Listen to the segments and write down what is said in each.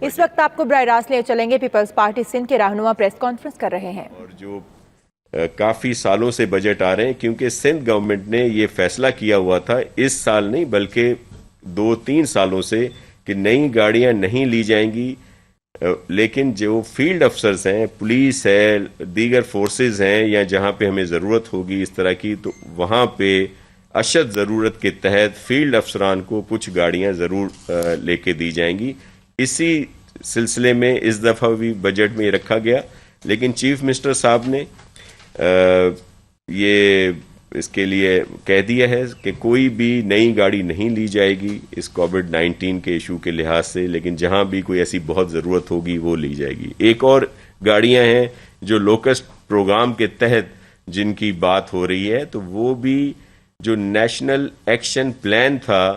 اس وقت آپ کو براہ راست لے چلیں گے پیپلز پارٹی سندھ کے رہنما پریس کانفرنس کر رہے ہیں. اور جو کافی سالوں سے بجٹ آ رہے ہیں، کیونکہ سندھ گورنمنٹ نے یہ فیصلہ کیا ہوا تھا اس سال نہیں بلکہ 2-3 سالوں سے کہ نئی گاڑیاں نہیں لی جائیں گی، لیکن جو فیلڈ افسرز ہیں، پولیس ہے، دیگر فورسز ہیں، یا جہاں پہ ہمیں ضرورت ہوگی اس طرح کی، تو وہاں پہ اشد ضرورت کے تحت فیلڈ افسران کو کچھ گاڑیاں ضرور لے کے دی جائیں گی. اسی سلسلے میں اس دفعہ بھی بجٹ میں یہ رکھا گیا، لیکن چیف منسٹر صاحب نے یہ اس کے لیے کہہ دیا ہے کہ کوئی بھی نئی گاڑی نہیں لی جائے گی اس کووڈ-19 کے ایشو کے لحاظ سے، لیکن جہاں بھی کوئی ایسی بہت ضرورت ہوگی وہ لی جائے گی. ایک اور گاڑیاں ہیں جو لوکسٹ پروگرام کے تحت جن کی بات ہو رہی ہے، تو وہ بھی جو نیشنل ایکشن پلان تھا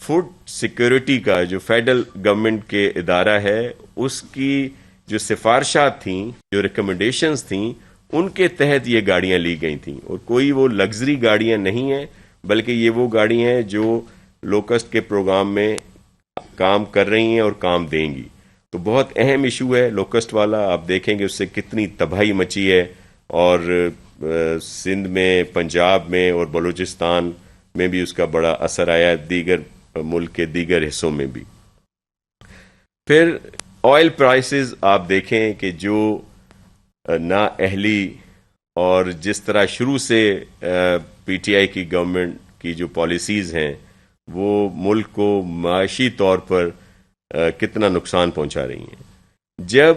فوڈ سیکورٹی کا، جو فیڈرل گورنمنٹ کے ادارہ ہے، اس کی جو سفارشات تھیں، جو ریکمنڈیشنز تھیں، ان کے تحت یہ گاڑیاں لی گئی تھیں. اور کوئی وہ لگژری گاڑیاں نہیں ہیں، بلکہ یہ وہ گاڑیاں ہیں جو لوکسٹ کے پروگرام میں کام کر رہی ہیں اور کام دیں گی. تو بہت اہم ایشو ہے لوکسٹ والا. آپ دیکھیں گے اس سے کتنی تباہی مچی ہے، اور سندھ میں، پنجاب میں اور بلوچستان میں بھی اس کا بڑا اثر آیا ہے، دیگر ملک کے دیگر حصوں میں بھی. پھر آئل پرائسز آپ دیکھیں کہ جو نااہلی اور جس طرح شروع سے پی ٹی آئی کی گورنمنٹ کی جو پالیسیز ہیں وہ ملک کو معاشی طور پر کتنا نقصان پہنچا رہی ہیں. جب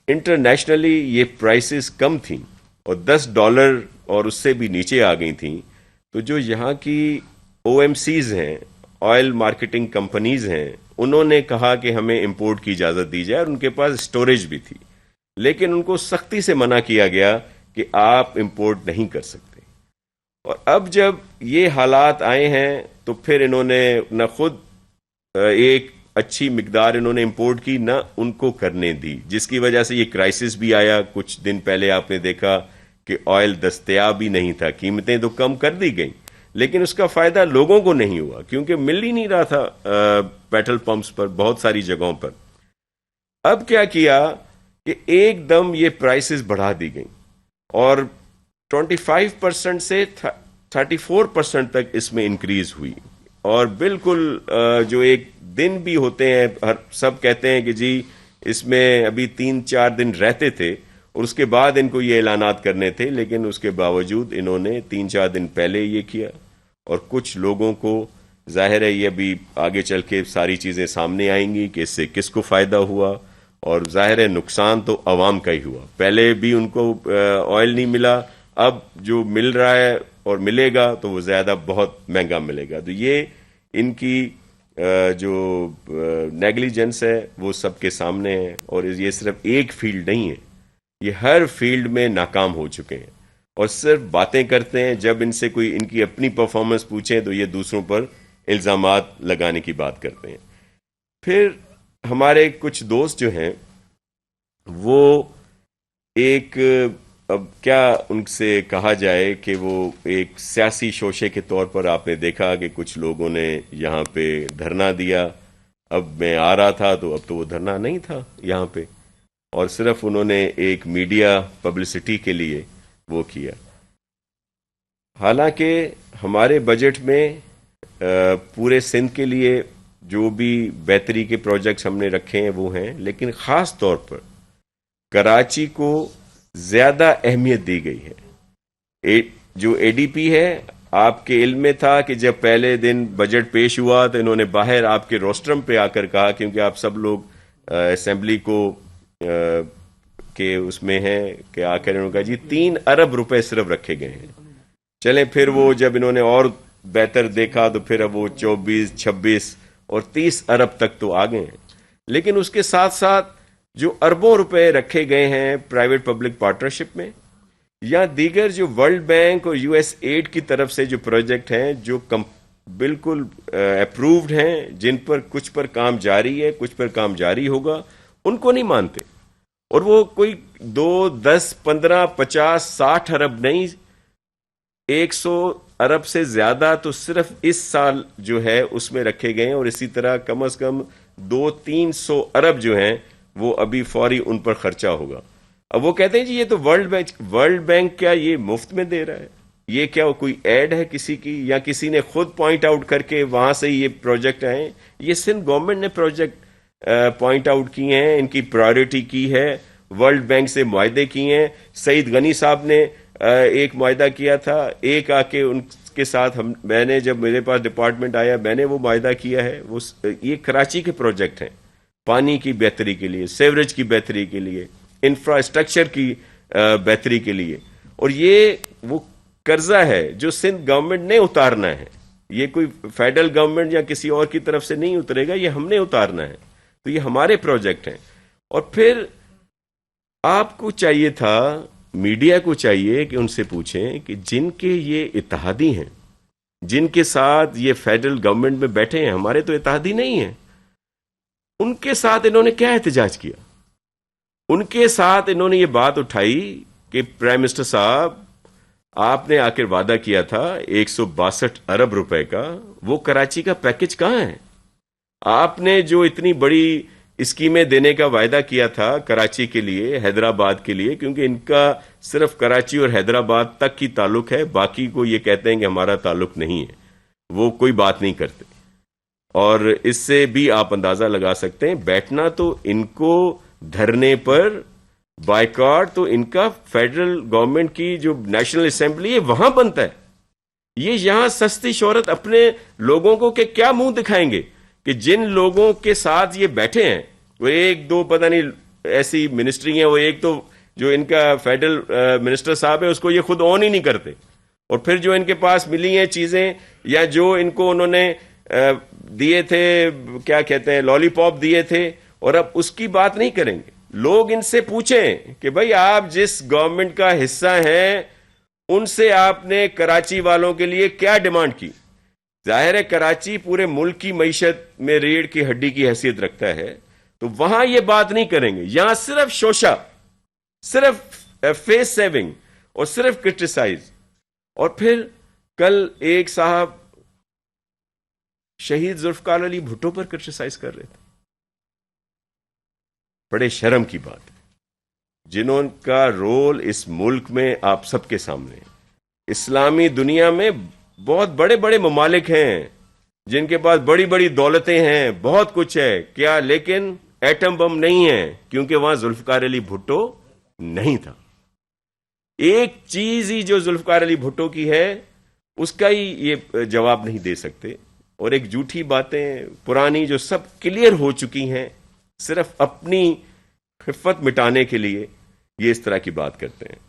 انٹرنیشنلی یہ پرائسز کم تھیں اور $10 اور اس سے بھی نیچے آ گئی تھیں، تو جو یہاں کی او ایم سیز ہیں، آئل مارکیٹنگ کمپنیز ہیں، انہوں نے کہا کہ ہمیں امپورٹ کی اجازت دی جائے، اور ان کے پاس اسٹوریج بھی تھی، لیکن ان کو سختی سے منع کیا گیا کہ آپ امپورٹ نہیں کر سکتے. اور اب جب یہ حالات آئے ہیں تو پھر انہوں نے نہ خود ایک اچھی مقدار انہوں نے امپورٹ کی، نہ ان کو کرنے دی، جس کی وجہ سے یہ کرائسس بھی آیا. کچھ دن پہلے آپ نے دیکھا کہ آئل دستیاب ہی نہیں تھا، قیمتیں تو کم کر دی گئیں، لیکن اس کا فائدہ لوگوں کو نہیں ہوا، کیونکہ مل ہی نہیں رہا تھا پیٹرول پمپس پر بہت ساری جگہوں پر. اب کیا کیا کہ ایک دم یہ پرائسز بڑھا دی گئیں، اور 25% سے 34% تک اس میں انکریز ہوئی. اور بالکل جو ایک دن بھی ہوتے ہیں، سب کہتے ہیں کہ جی اس میں ابھی 3-4 دن رہتے تھے اور اس کے بعد ان کو یہ اعلانات کرنے تھے، لیکن اس کے باوجود انہوں نے 3-4 دن پہلے یہ کیا. اور کچھ لوگوں کو ظاہر ہے یہ ابھی آگے چل کے ساری چیزیں سامنے آئیں گی کہ اس سے کس کو فائدہ ہوا، اور ظاہر ہے نقصان تو عوام کا ہی ہوا. پہلے بھی ان کو آئل نہیں ملا، اب جو مل رہا ہے اور ملے گا تو وہ زیادہ بہت مہنگا ملے گا. تو یہ ان کی جو نیگلیجنس ہے وہ سب کے سامنے ہے. اور یہ صرف ایک فیلڈ نہیں ہے، یہ ہر فیلڈ میں ناکام ہو چکے ہیں، اور صرف باتیں کرتے ہیں. جب ان سے کوئی ان کی اپنی پرفارمنس پوچھیں تو یہ دوسروں پر الزامات لگانے کی بات کرتے ہیں. پھر ہمارے کچھ دوست جو ہیں وہ ایک، اب کیا ان سے کہا جائے کہ وہ ایک سیاسی شوشے کے طور پر آپ نے دیکھا کہ کچھ لوگوں نے یہاں پہ دھرنا دیا. اب میں آ رہا تھا تو اب تو وہ دھرنا نہیں تھا یہاں پہ، اور صرف انہوں نے ایک میڈیا پبلسٹی کے لیے وہ کیا. حالانکہ ہمارے بجٹ میں پورے سندھ کے لیے جو بھی بہتری کے پروجیکٹس ہم نے رکھے ہیں وہ ہیں، لیکن خاص طور پر کراچی کو زیادہ اہمیت دی گئی ہے. جو اے ڈی پی ہے، آپ کے علم میں تھا کہ جب پہلے دن بجٹ پیش ہوا تو انہوں نے باہر آپ کے روسٹرم پہ آ کر کہا، کیونکہ آپ سب لوگ اسمبلی کو کہ اس میں ہیں کہ آ کر انہوں نے کہا جی 3 ارب روپے صرف رکھے گئے ہیں. چلیں پھر وہ جب انہوں نے اور بہتر دیکھا تو پھر اب وہ 24, 26 اور 30 ارب تک تو آ گئے ہیں. لیکن اس کے ساتھ ساتھ جو اربوں روپے رکھے گئے ہیں پرائیویٹ پبلک پارٹنرشپ میں، یا دیگر جو ورلڈ بینک اور یو ایس ایڈ کی طرف سے جو پروجیکٹ ہیں جو بالکل اپرووڈ ہیں، جن پر کچھ پر کام جاری ہے، کچھ پر کام جاری ہوگا، ان کو نہیں مانتے. اور وہ کوئی 2, 10, 15, 50, 60 ارب نہیں، 100 ارب سے زیادہ تو صرف اس سال جو ہے اس میں رکھے گئے ہیں، اور اسی طرح کم از کم 200-300 ارب جو ہیں وہ ابھی فوری ان پر خرچہ ہوگا. اب وہ کہتے ہیں جی یہ تو ورلڈ بینک کیا یہ مفت میں دے رہا ہے؟ یہ کیا کوئی ایڈ ہے کسی کی، یا کسی نے خود پوائنٹ آؤٹ کر کے وہاں سے یہ پروجیکٹ آئے؟ یہ سندھ گورنمنٹ نے پروجیکٹ پوائنٹ آؤٹ کیے ہیں، ان کی پرائیورٹی کی ہے، ورلڈ بینک سے معاہدے کیے ہیں. سعید غنی صاحب نے ایک معاہدہ کیا تھا، ایک آ کے ان کے ساتھ میں نے جب میرے پاس ڈپارٹمنٹ آیا میں نے وہ معاہدہ کیا ہے. وہ یہ کراچی کے پروجیکٹ ہیں، پانی کی بہتری کے لیے، سیوریج کی بہتری کے لیے، انفراسٹرکچر کی بہتری کے لیے. اور یہ وہ قرضہ ہے جو سندھ گورنمنٹ نے اتارنا ہے. یہ کوئی فیڈرل گورنمنٹ یا کسی اور کی طرف سے نہیں اترے گا، یہ ہم نے اتارنا ہے. تو یہ ہمارے پروجیکٹ ہیں. اور پھر آپ کو چاہیے تھا، میڈیا کو چاہیے کہ ان سے پوچھیں کہ جن کے یہ اتحادی ہیں، جن کے ساتھ یہ فیڈرل گورنمنٹ میں بیٹھے ہیں، ہمارے تو اتحادی نہیں ہیں، ان کے ساتھ انہوں نے کیا احتجاج کیا؟ ان کے ساتھ انہوں نے یہ بات اٹھائی کہ پرائم منسٹر صاحب آپ نے آ کر وعدہ کیا تھا 162 ارب روپے کا، وہ کراچی کا پیکج کہاں ہے؟ آپ نے جو اتنی بڑی اسکیمیں دینے کا وعدہ کیا تھا کراچی کے لیے، حیدرآباد کے لیے، کیونکہ ان کا صرف کراچی اور حیدرآباد تک کی تعلق ہے، باقی کو یہ کہتے ہیں کہ ہمارا تعلق نہیں ہے، وہ کوئی بات نہیں کرتے. اور اس سے بھی آپ اندازہ لگا سکتے ہیں بیٹھنا تو ان کو دھرنے پر، بائیکاٹ تو ان کا فیڈرل گورنمنٹ کی جو نیشنل اسمبلی ہے وہاں بنتا ہے. یہ یہاں سستی شہرت اپنے لوگوں کو کہ کیا منہ دکھائیں گے کہ جن لوگوں کے ساتھ یہ بیٹھے ہیں وہ ایک دو پتہ نہیں ایسی منسٹری ہیں، وہ ایک تو جو ان کا فیڈرل منسٹر صاحب ہے اس کو یہ خود آن ہی نہیں کرتے، اور پھر جو ان کے پاس ملی ہیں چیزیں یا جو ان کو انہوں نے دیے تھے، کیا کہتے ہیں، لالی پاپ دیے تھے، اور اب اس کی بات نہیں کریں گے. لوگ ان سے پوچھیں کہ بھائی آپ جس گورنمنٹ کا حصہ ہیں ان سے آپ نے کراچی والوں کے لیے کیا ڈیمانڈ کی؟ ظاہر ہے کراچی پورے ملک کی معیشت میں ریڑھ کی ہڈی کی حیثیت رکھتا ہے، تو وہاں یہ بات نہیں کریں گے. یہاں صرف شوشہ، صرف فیس سیونگ اور صرف کرٹیسائز. اور پھر کل ایک صاحب شہید ذوالفقار علی بھٹو پر کرٹیسائز کر رہے تھے. بڑے شرم کی بات ہے، جنہوں کا رول اس ملک میں آپ سب کے سامنے ہے. اسلامی دنیا میں بہت بڑے بڑے ممالک ہیں جن کے پاس بڑی بڑی دولتیں ہیں، بہت کچھ ہے کیا، لیکن ایٹم بم نہیں ہے، کیونکہ وہاں ذوالفقار علی بھٹو نہیں تھا. ایک چیز ہی جو ذوالفقار علی بھٹو کی ہے اس کا ہی یہ جواب نہیں دے سکتے. اور ایک جھوٹی باتیں پرانی جو سب کلیئر ہو چکی ہیں، صرف اپنی خفت مٹانے کے لیے یہ اس طرح کی بات کرتے ہیں.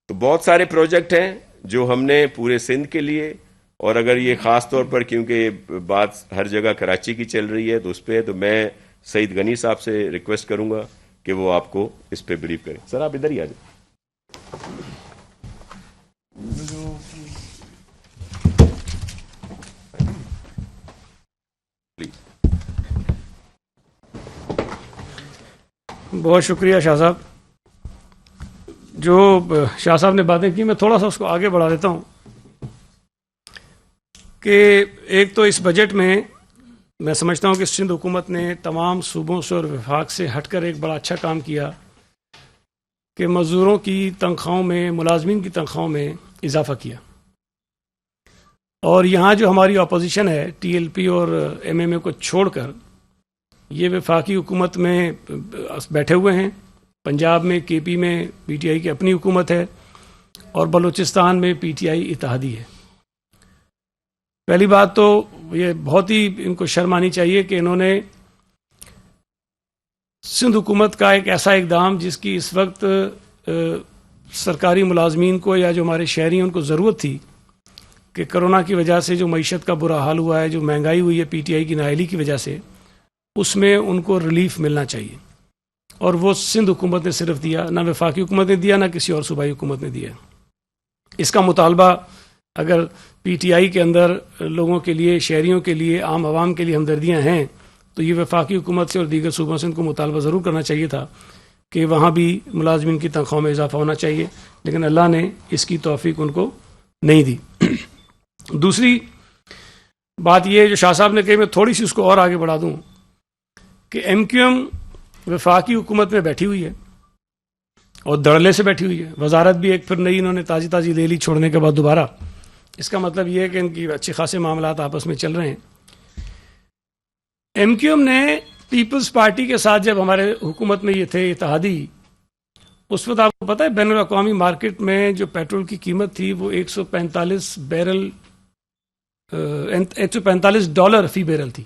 تو بہت سارے پروجیکٹ ہیں جو ہم نے پورے سندھ کے لیے، اور اگر یہ خاص طور پر کیونکہ یہ بات ہر جگہ کراچی کی چل رہی ہے تو اس پہ تو میں سعید غنی صاحب سے ریکویسٹ کروں گا کہ وہ آپ کو اس پہ بریف کریں. سر آپ ادھر ہی آ جائیں. بہت شکریہ شاہ صاحب. جو شاہ صاحب نے باتیں کی میں تھوڑا سا اس کو آگے بڑھا دیتا ہوں کہ ایک تو اس بجٹ میں سمجھتا ہوں کہ سندھ حکومت نے تمام صوبوں سے اور وفاق سے ہٹ کر ایک بڑا اچھا کام کیا کہ مزدوروں کی تنخواہوں میں، ملازمین کی تنخواہوں میں اضافہ کیا. اور یہاں جو ہماری اپوزیشن ہے ٹی ایل پی اور ایم ایم اے کو چھوڑ کر یہ وفاقی حکومت میں بیٹھے ہوئے ہیں. پنجاب میں کے پی میں پی ٹی آئی کی اپنی حکومت ہے اور بلوچستان میں پی ٹی آئی اتحادی ہے. پہلی بات تو یہ بہت ہی ان کو شرم آنی چاہیے کہ انہوں نے سندھ حکومت کا ایک ایسا اقدام جس کی اس وقت سرکاری ملازمین کو یا جو ہمارے شہری ہیں ان کو ضرورت تھی کہ کرونا کی وجہ سے جو معیشت کا برا حال ہوا ہے، جو مہنگائی ہوئی ہے پی ٹی آئی کی نااہلی کی وجہ سے، اس میں ان کو ریلیف ملنا چاہیے. اور وہ سندھ حکومت نے صرف دیا، نہ وفاقی حکومت نے دیا، نہ کسی اور صوبائی حکومت نے دیا. اس کا مطالبہ اگر پی ٹی آئی کے اندر لوگوں کے لیے، شہریوں کے لیے، عام عوام کے لیے ہمدردیاں ہیں تو یہ وفاقی حکومت سے اور دیگر صوبوں سے ان کو مطالبہ ضرور کرنا چاہیے تھا کہ وہاں بھی ملازمین کی تنخواہوں میں اضافہ ہونا چاہیے. لیکن اللہ نے اس کی توفیق ان کو نہیں دی. دوسری بات یہ جو شاہ صاحب نے کہی, میں تھوڑی سی اس کو اور آگے بڑھا دوں کہ ایم کیو ایم وفاقی حکومت میں بیٹھی ہوئی ہے اور دڑلے سے بیٹھی ہوئی ہے. وزارت بھی ایک پھر نئی انہوں نے تازی لے لی چھوڑنے کے بعد دوبارہ. اس کا مطلب یہ ہے کہ ان کی اچھے خاصے معاملات آپس میں چل رہے ہیں. ایم کیو ایم نے پیپلز پارٹی کے ساتھ جب ہمارے حکومت میں یہ تھے اتحادی, اس وقت آپ کو پتہ ہے بین الاقوامی مارکیٹ میں جو پیٹرول کی قیمت تھی وہ $145 فی بیرل تھی.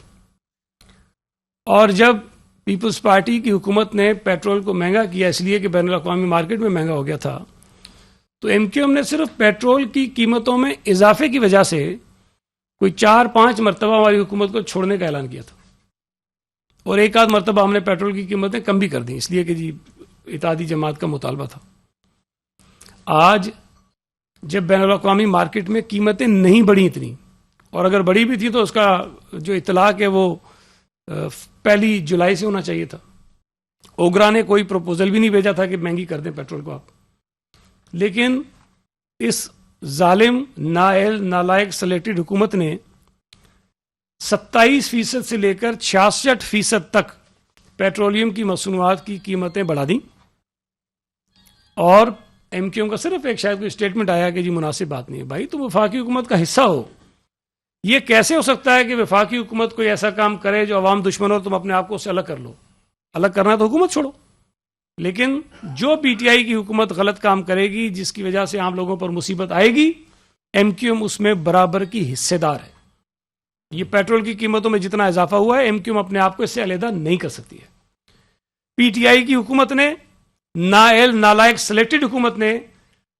اور جب پیپلز پارٹی کی حکومت نے پیٹرول کو مہنگا کیا اس لیے کہ بین الاقوامی مارکیٹ میں مہنگا ہو گیا تھا, تو ایم کیو ایم نے صرف پیٹرول کی قیمتوں میں اضافے کی وجہ سے کوئی 4-5 مرتبہ ہماری حکومت کو چھوڑنے کا اعلان کیا تھا, اور ایک آدھ مرتبہ ہم نے پیٹرول کی قیمتیں کم بھی کر دیں اس لیے کہ جی اتحادی جماعت کا مطالبہ تھا. آج جب بین الاقوامی مارکیٹ میں قیمتیں نہیں بڑھی اتنی, اور اگر بڑھی بھی تھی تو اس کا جو اطلاق ہے وہ 1 جولائی سے ہونا چاہیے تھا. اوگرا نے کوئی پروپوزل بھی نہیں بھیجا تھا کہ مہنگی کر دیں پیٹرول کو آپ, لیکن اس ظالم نااہل نالائق سلیکٹڈ حکومت نے 27% سے لے کر 66% تک پیٹرولیم کی مصنوعات کی قیمتیں بڑھا دیں. اور ایم کیو ایم کا صرف ایک شاید کوئی اسٹیٹمنٹ آیا کہ جی مناسب بات نہیں ہے. بھائی تم وفاقی حکومت کا حصہ ہو, یہ کیسے ہو سکتا ہے کہ وفاقی حکومت کوئی ایسا کام کرے جو عوام دشمن ہو, تم اپنے آپ کو اس سے الگ کر لو. الگ کرنا تو حکومت چھوڑو, لیکن جو پی ٹی آئی کی حکومت غلط کام کرے گی جس کی وجہ سے عام لوگوں پر مصیبت آئے گی, ایم کیو ایم اس میں برابر کی حصے دار ہے. یہ پیٹرول کی قیمتوں میں جتنا اضافہ ہوا ہے ایم کیو ایم اپنے آپ کو اس سے علیحدہ نہیں کر سکتی ہے. پی ٹی آئی کی حکومت نے, نااہل نالائق سلیکٹڈ حکومت نے,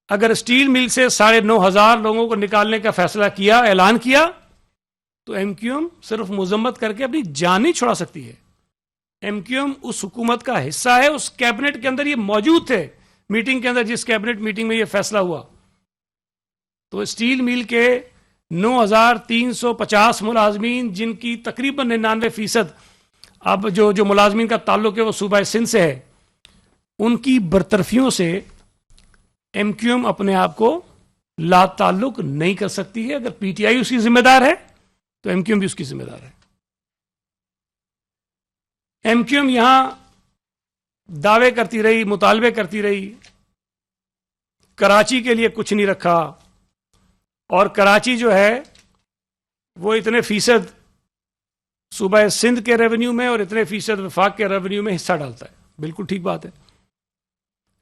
اگر اسٹیل مل سے 9,500 لوگوں کو نکالنے کا فیصلہ کیا, اعلان کیا, تو ایم کیو ایم صرف مذمت کر کے اپنی جان نہیں چھڑا سکتی ہے. ایم کیو ایم اس حکومت کا حصہ ہے, اس کیبنٹ کے اندر یہ موجود تھے میٹنگ کے اندر, جس کیبنٹ میٹنگ میں یہ فیصلہ ہوا. تو اسٹیل مل کے 9,350 ملازمین, جن کی تقریباً 99% اب جو ملازمین کا تعلق ہے وہ صوبہ سندھ سے ہے, ان کی برطرفیوں سے ایم کیو ایم اپنے آپ کو لا تعلق نہیں کر سکتی ہے. اگر پی ٹی آئی اس کی ذمہ دار ہے تو ایم کیو ایم بھی اس کی ذمہ دار ہے. ایم کیو ایم یہاں دعوے کرتی رہی, مطالبے کرتی رہی, کراچی کے لیے کچھ نہیں رکھا, اور کراچی جو ہے وہ اتنے فیصد صوبہ سندھ کے ریونیو میں اور اتنے فیصد وفاق کے ریونیو میں حصہ ڈالتا ہے. بالکل ٹھیک بات ہے.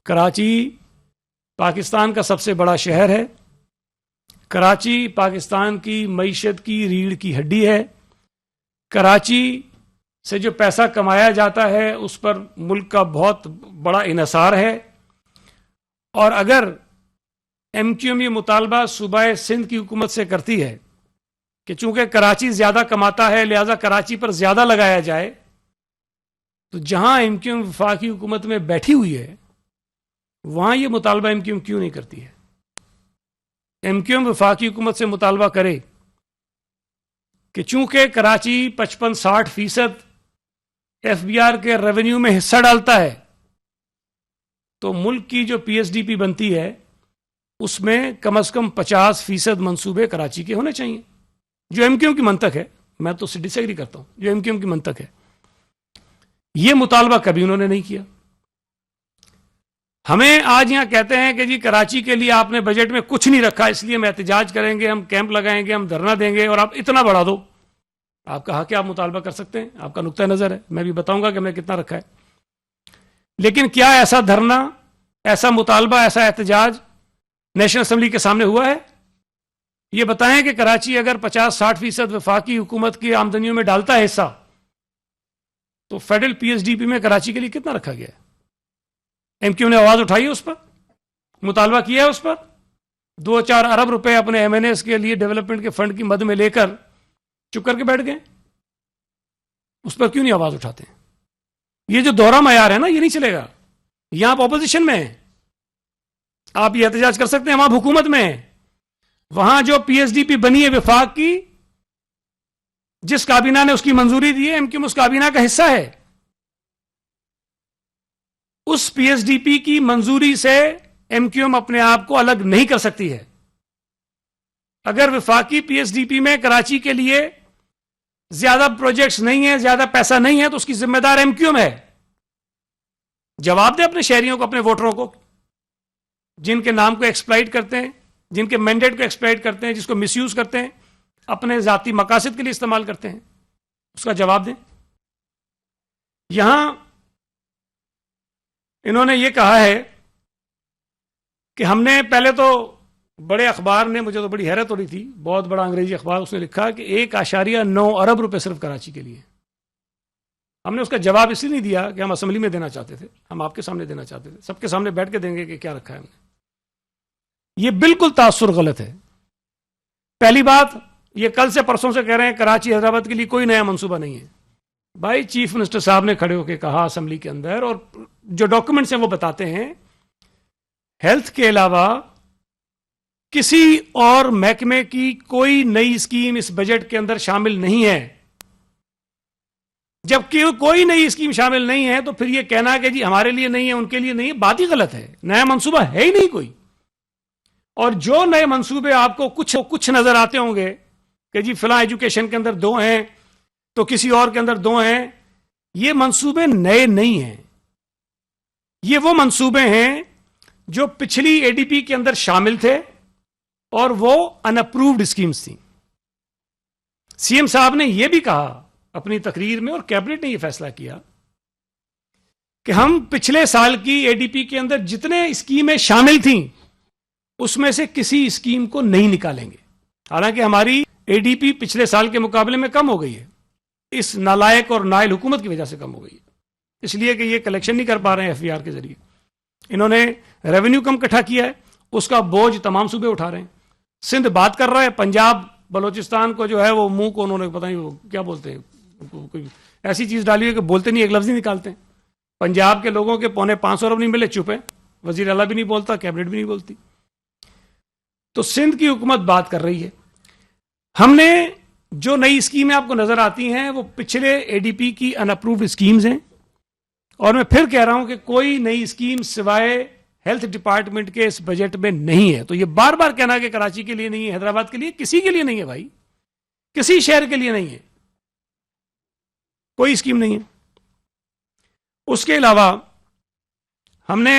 کراچی پاکستان کا سب سے بڑا شہر ہے. کراچی پاکستان کی معیشت کی ریڑھ کی ہڈی ہے. کراچی سے جو پیسہ کمایا جاتا ہے اس پر ملک کا بہت بڑا انحصار ہے. اور اگر ایم کیو ایم یہ مطالبہ صوبہ سندھ کی حکومت سے کرتی ہے کہ چونکہ کراچی زیادہ کماتا ہے لہذا کراچی پر زیادہ لگایا جائے, تو جہاں ایم کیو ایم وفاقی حکومت میں بیٹھی ہوئی ہے وہاں یہ مطالبہ ایم کیو ایم کیوں نہیں کرتی ہے؟ ایم کیو ایم وفاقی حکومت سے مطالبہ کرے کہ چونکہ کراچی 55-60% ایف بی آر کے ریونیو میں حصہ ڈالتا ہے, تو ملک کی جو پی ایس ڈی پی بنتی ہے اس میں کم از کم 50% منصوبے کراچی کے ہونے چاہیے. جو ایم کیو ایم کی منطق ہے, میں تو اس سے ڈس ایگری کرتا ہوں, جو ایم کیو ایم کی منطق ہے, یہ مطالبہ کبھی انہوں نے نہیں کیا. ہمیں آج یہاں کہتے ہیں کہ جی کراچی کے لیے آپ نے بجٹ میں کچھ نہیں رکھا, اس لیے ہم احتجاج کریں گے, ہم کیمپ لگائیں گے, ہم دھرنا دیں گے, اور آپ اتنا بڑھا دو. آپ کا حق ہے, آپ مطالبہ کر سکتے ہیں, آپ کا نقطہ نظر ہے, میں بھی بتاؤں گا کہ ہم نے کتنا رکھا ہے. لیکن کیا ایسا دھرنا, ایسا مطالبہ, ایسا احتجاج نیشنل اسمبلی کے سامنے ہوا ہے؟ یہ بتائیں کہ کراچی اگر 50-60% وفاقی حکومت کی آمدنیوں میں ڈالتا ہے حصہ, تو federal P S D P میں کراچی کے لیے کتنا رکھا گیا ہے؟ ایم کیو نے آواز اٹھائی ہے اس پر, مطالبہ کیا ہے اس پر, 2-4 ارب روپے اپنے ایم این ایس کے لیے ڈیولپمنٹ کے فنڈ کی مد میں لے کر چپ کر کے بیٹھ گئے. اس پر کیوں نہیں آواز اٹھاتے ہیں؟ یہ جو دوہرا معیار ہے نا, یہ نہیں چلے گا. یہاں آپ اپوزیشن میں ہیں, آپ یہ احتجاج کر سکتے ہیں, وہاں حکومت میں ہیں. وہاں جو پی ایس ڈی پی بنی ہے وفاق کی, جس کابینہ نے اس کی منظوری دی ہے, ایم کیو ایم اس کابینہ کا حصہ ہے. اس پی ایس ڈی پی کی منظوری سے ایم کیو ایم اپنے آپ کو الگ نہیں کر سکتی ہے. اگر وفاقی پی ایس ڈی پی میں کراچی کے لیے زیادہ پروجیکٹس نہیں ہیں, زیادہ پیسہ نہیں ہے, تو اس کی ذمہ دار ایم کیو ایم ہے. جواب دے اپنے شہریوں کو, اپنے ووٹروں کو, جن کے نام کو ایکسپلائٹ کرتے ہیں, جن کے مینڈیٹ کو ایکسپلائٹ کرتے ہیں, جس کو مس یوز کرتے ہیں, اپنے ذاتی مقاصد کے لیے استعمال کرتے ہیں, اس کا جواب دیں. یہاں انہوں نے یہ کہا ہے کہ ہم نے پہلے تو بڑے اخبار نے, مجھے تو بڑی حیرت ہو رہی تھی, بہت بڑا انگریزی اخبار, اس نے لکھا کہ 1.9 ارب روپے صرف کراچی کے لیے. ہم نے اس کا جواب اس لیے نہیں دیا کہ ہم اسمبلی میں دینا چاہتے تھے, ہم آپ کے سامنے دینا چاہتے تھے, سب کے سامنے بیٹھ کے دیں گے کہ کیا رکھا ہے ہم نے. یہ بالکل تاثر غلط ہے. پہلی بات, یہ کل سے پرسوں سے کہہ رہے ہیں کراچی حیدرآباد کے لیے کوئی نیا منصوبہ نہیں ہے. بھائی چیف منسٹر صاحب نے کھڑے ہو کے کہا اسمبلی کے اندر, اور جو ڈاکومنٹس ہیں وہ بتاتے ہیں, ہیلتھ کے علاوہ کسی اور محکمے کی کوئی نئی اسکیم اس بجٹ کے اندر شامل نہیں ہے. جبکہ کوئی نئی اسکیم شامل نہیں ہے تو پھر یہ کہنا کہ جی ہمارے لیے نہیں ہے, ان کے لیے نہیں ہے, بات ہی غلط ہے. نیا منصوبہ ہے ہی نہیں کوئی. اور جو نئے منصوبے آپ کو کچھ نظر آتے ہوں گے کہ جی فلاں ایجوکیشن کے اندر 2 ہیں تو کسی اور کے اندر 2 ہیں, یہ منصوبے نئے نہیں ہیں. یہ وہ منصوبے ہیں جو پچھلی اے ڈی پی کے اندر شامل تھے اور وہ ان اپرووڈ اسکیمز تھیں. سی ایم صاحب نے یہ بھی کہا اپنی تقریر میں, اور کیبنٹ نے یہ فیصلہ کیا کہ ہم پچھلے سال کی اے ڈی پی کے اندر جتنے اسکیمیں شامل تھیں اس میں سے کسی اسکیم کو نہیں نکالیں گے. حالانکہ ہماری اے ڈی پی پچھلے سال کے مقابلے میں کم ہو گئی ہے, اس نالائق اور نائل حکومت کی وجہ سے کم ہو گئی ہے, اس لیے کہ یہ کلیکشن نہیں کر پا رہے ہیں ایف بی آر کے ذریعے. انہوں نے ریونیو کم اکٹھا کیا ہے, اس کا بوجھ تمام صوبے اٹھا رہے ہیں. سندھ بات کر رہا ہے, پنجاب بلوچستان کو جو ہے وہ منہ کو انہوں نے پتہ نہیں وہ کیا بولتے ہیں, کوئی ایسی چیز ڈالی ہے کہ بولتے نہیں, ایک لفظ ہی نکالتے ہیں. پنجاب کے لوگوں کے 450 ارب نہیں ملے, چپ ہے, وزیر اعلیٰ بھی نہیں بولتا, کیبنٹ بھی نہیں بولتی. تو سندھ کی حکومت بات کر رہی ہے. ہم نے جو نئی اسکیمیں آپ کو نظر آتی ہیں وہ پچھلے اے ڈی پی کی ان اپرووڈ اسکیمز ہیں, اور میں پھر کہہ رہا ہوں کہ کوئی نئی اسکیم سوائے ہیلتھ ڈپارٹمنٹ کے اس بجٹ میں نہیں ہے. تو یہ بار بار کہنا کہ کراچی کے لیے نہیں ہے, حیدرآباد کے لیے, کسی کے لیے نہیں ہے بھائی, کسی شہر کے لیے نہیں ہے, کوئی اسکیم نہیں ہے. اس کے علاوہ ہم نے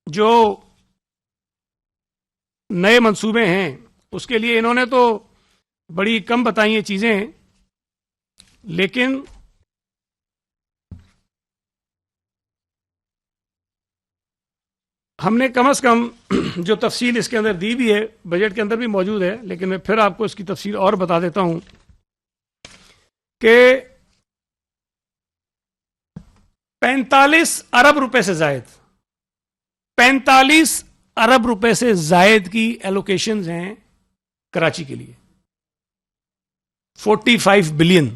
جو نئے منصوبے ہیں اس کے لیے انہوں نے تو بڑی کم بتائی ہیں چیزیں, لیکن ہم نے کم از کم جو تفصیل اس کے اندر دی بھی ہے, بجٹ کے اندر بھی موجود ہے, لیکن میں پھر آپ کو اس کی تفصیل اور بتا دیتا ہوں کہ 45 ارب روپے سے زائد 45 ارب روپے سے زائد کی ایلوکیشنز ہیں کراچی کے لیے. 45 بلین,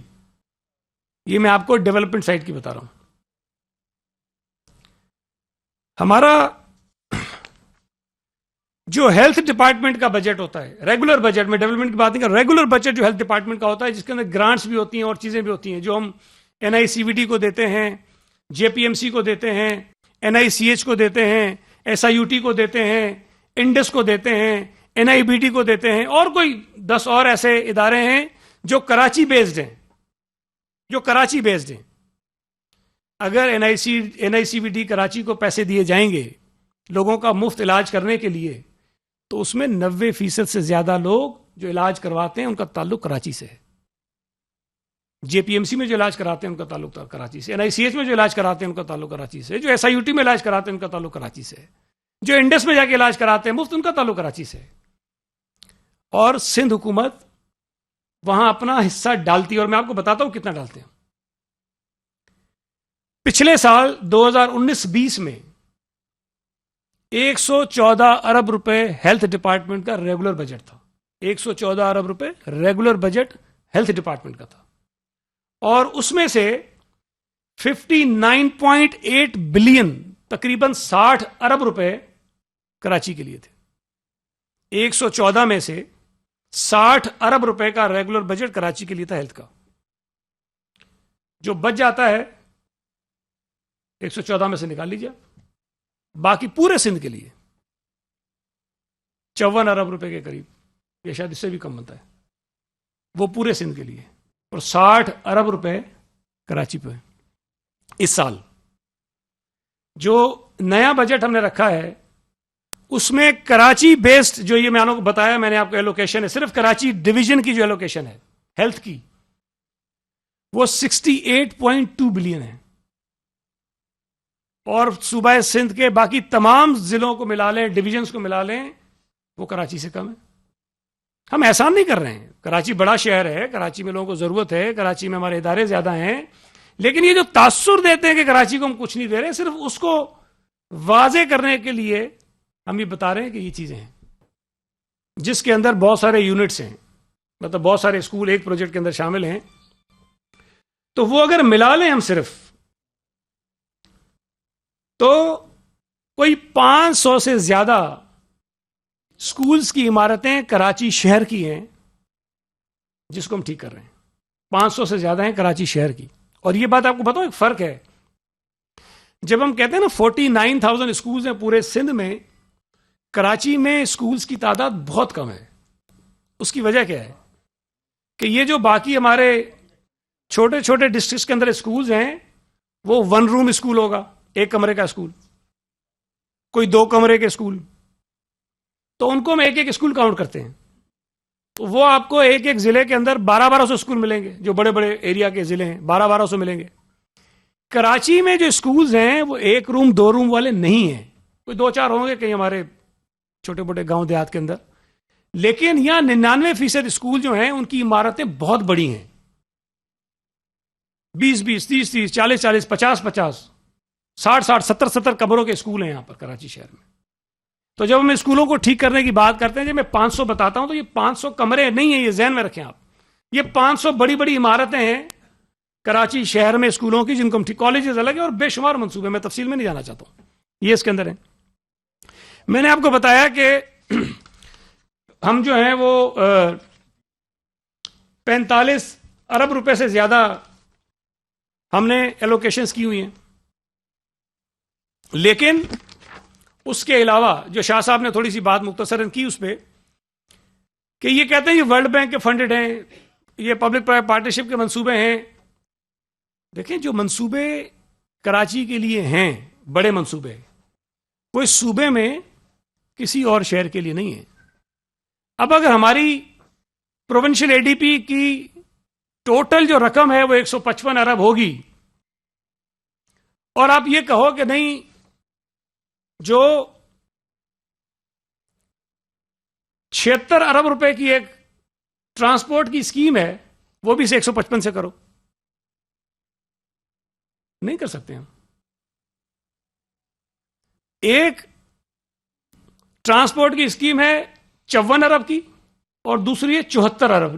یہ میں آپ کو ڈیولپمنٹ سائٹ کی بتا رہا ہوں. ہمارا جو ہیلتھ ڈپارٹمنٹ کا بجٹ ہوتا ہے, ریگولر بجٹ میں ڈیولپمنٹ کی بات نہیں کر, ریگولر بجٹ جو ہیلتھ ڈپارٹمنٹ کا ہوتا ہے, جس کے اندر گرانٹس بھی ہوتی ہیں اور چیزیں بھی ہوتی ہیں, جو ہم این آئی سی وی ڈی کو دیتے ہیں, جے پی ایم سی کو دیتے ہیں, این آئی سی ایچ کو دیتے ہیں, ایس آئی یو ٹی کو دیتے ہیں, انڈس کو دیتے ہیں, این آئی بی ٹی کو دیتے ہیں, اور کوئی 10 اور ایسے ادارے ہیں جو کراچی بیسڈ ہیں, جو کراچی بیسڈ ہیں. اگر این آئی سی وی ڈی کراچی کو پیسے دیے جائیں گے لوگوں کا مفت علاج کرنے کے لیے, تو اس میں 90% سے زیادہ لوگ جو علاج کرواتے ہیں ان کا تعلق کراچی سے ہے. جے پی ایم سی میں جو علاج کراتے ہیں ان کا تعلق کراچی سے, این آئی سی ایچ میں جو علاج کراتے ہیں ان کا تعلق کراچی سے, جو ایس آئی یو ٹی میں علاج کراتے ہیں ان کا تعلق کراچی سے, جو انڈس میں جا کے علاج کراتے ہیں مفت, ان کا تعلق کراچی سے. اور سندھ حکومت وہاں اپنا حصہ ڈالتی ہے, اور میں آپ کو بتاتا ہوں کتنا ڈالتے ہیں. پچھلے سال 2019-20 میں 114 ارب روپے ہیلتھ ڈپارٹمنٹ کا ریگولر بجٹ تھا. 114 ارب روپے ریگولر بجٹ ہیلتھ ڈپارٹمنٹ کا تھا, اور اس میں سے 59.8 بلین, تقریباً 60 ارب روپے کراچی کے لیے تھے. 114 میں سے 60 ارب روپے کا ریگولر بجٹ کراچی کے لیے تھا ہیلتھ کا. جو بچ جاتا ہے 114 میں سے نکال لیجیے, باقی پورے سندھ کے لیے 54 ارب روپے کے قریب یا شاید اس سے بھی کم بنتا ہے، وہ پورے سندھ کے لیے، اور 60 ارب روپے کراچی پہ اس سال۔ جو نیا بجٹ ہم نے رکھا ہے اس میں کراچی بیسڈ جو یہ میں آپ کو بتایا، میں نے آپ کو ایلوکیشن ہے، صرف کراچی ڈویژن کی جو ایلوکیشن ہے ہیلتھ کی، وہ 68.2 بلین ہے، اور صوبہ سندھ کے باقی تمام ضلعوں کو ملا لیں، ڈویژنز کو ملا لیں، وہ کراچی سے کم ہے۔ ہم احسان نہیں کر رہے ہیں، کراچی بڑا شہر ہے، کراچی میں لوگوں کو ضرورت ہے، کراچی میں ہمارے ادارے زیادہ ہیں، لیکن یہ جو تاثر دیتے ہیں کہ کراچی کو ہم کچھ نہیں دے رہے، صرف اس کو واضح کرنے کے لیے ہم یہ بتا رہے ہیں کہ یہ چیزیں ہیں، جس کے اندر بہت سارے یونٹس ہیں، مطلب بہت سارے اسکول ایک پروجیکٹ کے اندر شامل ہیں، تو وہ اگر ملا لیں ہم صرف، تو کوئی 500 سے زیادہ اسکولز کی عمارتیں کراچی شہر کی ہیں جس کو ہم ٹھیک کر رہے ہیں، 500 سے زیادہ ہیں کراچی شہر کی۔ اور یہ بات آپ کو بتاؤں، ایک فرق ہے، جب ہم کہتے ہیں نا 49,000 اسکولز ہیں پورے سندھ میں، کراچی میں اسکولز کی تعداد بہت کم ہے۔ اس کی وجہ کیا ہے کہ یہ جو باقی ہمارے چھوٹے چھوٹے ڈسٹرکٹس کے اندر اسکولز ہیں، وہ 1 روم اسکول ہوگا، 1 کمرے کا اسکول، کوئی 2 کمرے کے اسکول، تو ان کو ہم ایک اسکول کاؤنٹ کرتے ہیں، تو وہ آپ کو ایک ضلع کے اندر 1200 اسکول ملیں گے، جو بڑے بڑے ایریا کے ضلع ہیں 1200 ملیں گے۔ کراچی میں جو اسکولز ہیں وہ 1 روم 2 روم والے نہیں ہیں، کوئی 2-4 ہوں گے کہیں ہمارے چھوٹے موٹے گاؤں دیہات کے اندر، لیکن یہاں 99% اسکول جو ہیں ان کی عمارتیں بہت بڑی ہیں، 20-20 30-30 40-40 50-50 60-60 70-70 کمروں کے اسکول ہیں یہاں پر کراچی شہر میں۔ تو جب ہم اسکولوں کو ٹھیک کرنے کی بات کرتے ہیں، جب میں 500 بتاتا ہوں تو یہ 500 کمرے نہیں ہیں، یہ ذہن میں رکھیں آپ، یہ 500 بڑی بڑی عمارتیں ہیں کراچی شہر میں اسکولوں کی، جن کو ہم ٹھیک، کالجز الگ ہیں اور بے شمار منصوبے، میں تفصیل میں نہیں جانا چاہتا ہوں، یہ اس کے اندر ہیں۔ میں نے آپ کو بتایا کہ ہم جو ہیں وہ 45 ارب روپے سے زیادہ ہم نے ایلوکیشنز کی ہوئی ہیں، لیکن اس کے علاوہ جو شاہ صاحب نے تھوڑی سی بات مختصراً کی اس پہ، کہ یہ کہتے ہیں یہ ورلڈ بینک کے فنڈڈ ہیں، یہ پبلک پرائیویٹ پارٹنرشپ کے منصوبے ہیں۔ دیکھیں جو منصوبے کراچی کے لیے ہیں، بڑے منصوبے، وہ اس صوبے میں کسی اور شہر کے لیے نہیں ہے۔ اب اگر ہماری پروونشل اے ڈی پی کی ٹوٹل جو رقم ہے وہ 155 ارب ہوگی، اور آپ یہ کہو کہ نہیں جو 76 ارب روپے کی ایک ٹرانسپورٹ کی اسکیم ہے وہ بھی 155 سے کرو، نہیں کر سکتے ہم۔ ایک ٹرانسپورٹ کی اسکیم ہے 54 ارب کی اور دوسری ہے 74 ارب،